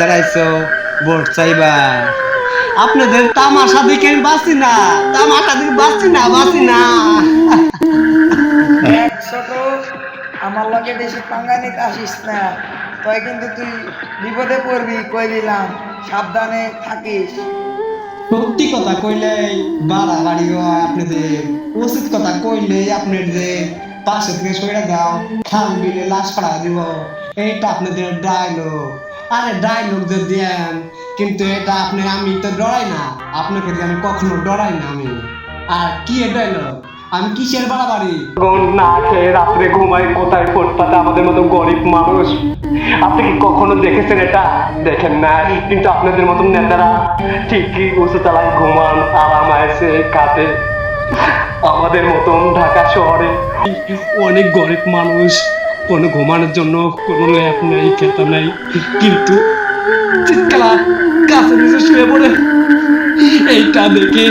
দাঁড়াইছো vote চাইবা। আপনাদের তামাশা দেখে আমি বাঁচি না, তামাশা দেখে বাঁচি না। দেখ ছোট, আমার লগে বেশি পাঙ্গা নিতে আসিস না, তুই কিন্তু তুই বিপদে পড়বি, কই দিলাম, সাবধানে থাকিস। সত্যি কথা কইলে বাড়াবাড়ি হয় আপনাদের, উচিত কথা কইলে আপনাদের পাশে থেকে সরে দাও, খাল বিলে লাশ পাড়া দিব, এইটা আপনাদের ডায়লগ। আরে ডায়লগ যে দেন, কিন্তু এটা আপনি, আমি তো ডরাই না, আপনাকে দিয়ে আমি কখনো ডরাই না আমি। আর কি ডায়লগ, আমি কিসের বাড়াবাড়ি না খেয়ে রাত্রে ঘুমাই কোথায় ফুটপাতে আমাদের মতো গরিব মানুষ। আপনি কি কখনো দেখেছেন এটা? দেখেন না, কিন্তু আপনাদের মতন নেতারা ঠিকই উঁচু তলায় ঘুমান, আরাম আয়েছে কাটে। আমাদের মতন ঢাকা শহরে অনেক গরিব মানুষ, কোনো ঘুমানোর জন্য কোনো ল্যাপ নেই, খেতা নেই, কিন্তু চিৎকার গাছের নিচে শুয়ে পড়ে। এইটা দেখে